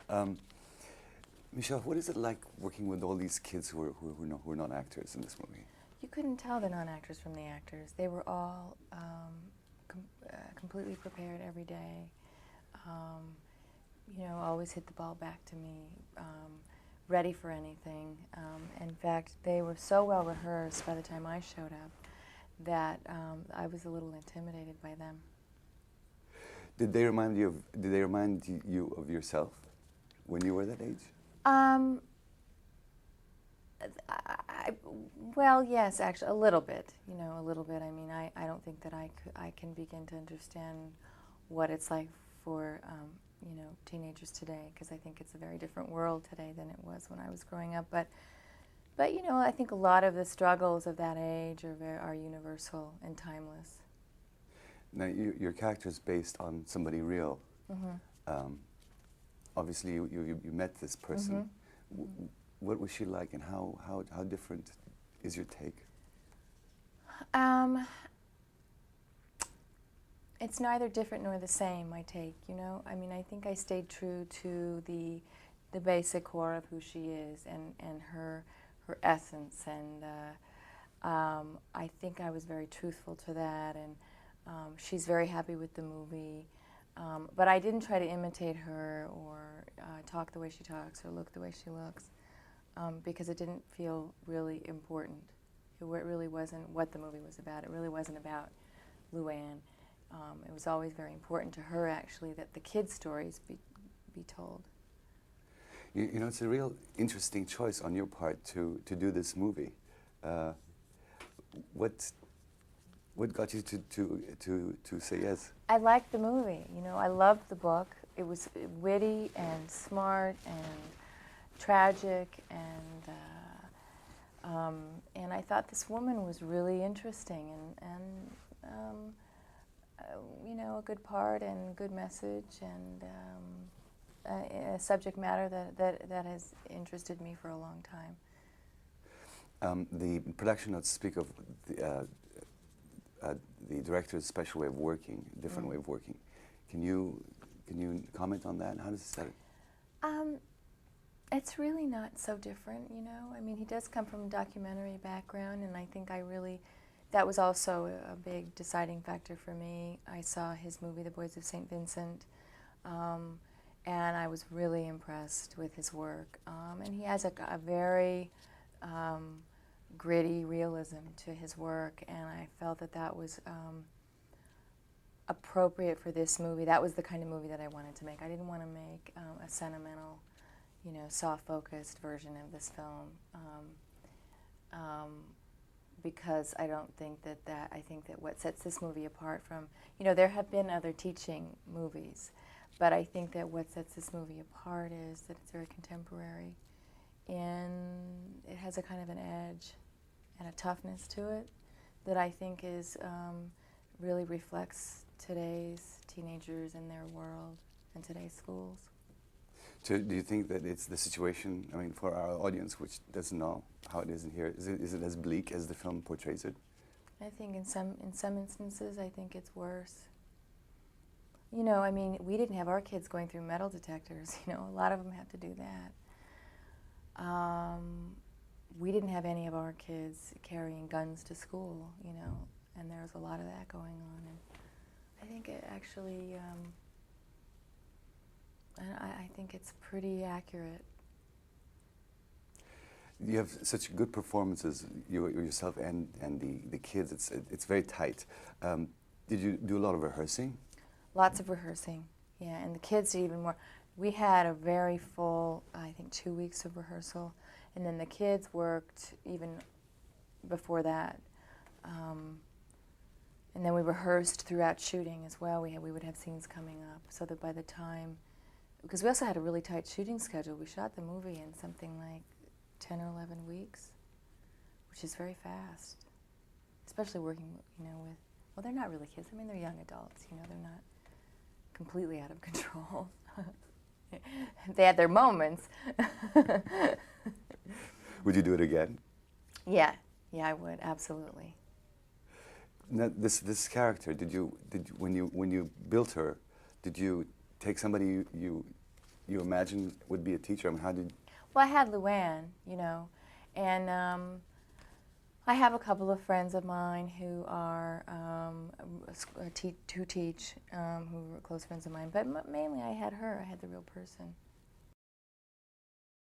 Yeah, Michelle, what is it like working with all these kids who are not actors in this movie? You couldn't tell the non-actors from the actors. They were all completely prepared every day. Always hit the ball back to me, ready for anything. In fact, they were so well rehearsed by the time I showed up that I was a little intimidated by them. Did they remind you of yourself when you were that age? Well, yes, actually, a little bit. A little bit. I mean, I don't think that I can begin to understand what it's like for teenagers today, because I think it's a very different world today than it was when I was growing up. But I think a lot of the struggles of that age are universal and timeless. Now, your character is based on somebody real. Mm-hmm. Obviously, you met this person. Mm-hmm. What was she like, and how different is your take? It's neither different nor the same, my take, I mean, I think I stayed true to the basic core of who she is and her essence, and I think I was very truthful to that, and she's very happy with the movie. But I didn't try to imitate her or talk the way she talks or look the way she looks, because it didn't feel really important. It really wasn't what the movie was about. It really wasn't about Luann. It was always very important to her, actually, that the kids' stories be told. You know, it's a real interesting choice on your part to do this movie. What got you to say yes? I liked the movie. I loved the book. It was witty and smart and tragic, and I thought this woman was really interesting and a good part and good message, and a subject matter that has interested me for a long time. The production notes speak of the director's special way of working, different way of working. Can you comment on that? And how does it set it? It's really not so different, I mean, he does come from a documentary background, and I think that was also a big deciding factor for me. I saw his movie, The Boys of St. Vincent, and I was really impressed with his work. And he has a very gritty realism to his work, and I felt that was appropriate for this movie. That was the kind of movie that I wanted to make. I didn't want to make a sentimental, soft-focused version of this film, because I don't think I think that what sets this movie apart from, there have been other teaching movies, but I think that what sets this movie apart is that it's very contemporary, and it has a kind of an edge and a toughness to it that I think really reflects today's teenagers and their world and today's schools. So do you think that it's the situation, I mean, for our audience, which doesn't know how it is in here, is it as bleak as the film portrays it? I think in some instances, I think it's worse. I mean, we didn't have our kids going through metal detectors. A lot of them have to do that. We didn't have any of our kids carrying guns to school, and there's a lot of that going on. And I think it actually, I think it's pretty accurate. You have such good performances, yourself and the kids. It's very tight. Did you do a lot of rehearsing? Lots of rehearsing, yeah, and the kids did even more. We had a very full, I think, 2 weeks of rehearsal, and then the kids worked even before that. And then we rehearsed throughout shooting as well. We would have scenes coming up, so that by the time, because we also had a really tight shooting schedule. We shot the movie in something like 10 or 11 weeks, which is very fast, especially working, with, well, they're not really kids. I mean, they're young adults, they're not completely out of control. They had their moments. Would you do it again? Yeah, I would, absolutely. Now, this character, when you built her, did you take somebody you imagine would be a teacher? I mean, how did? Well, I had Luann, you know, and I have a couple of friends of mine who are who teach, who were close friends of mine. But mainly, I had her. I had the real person.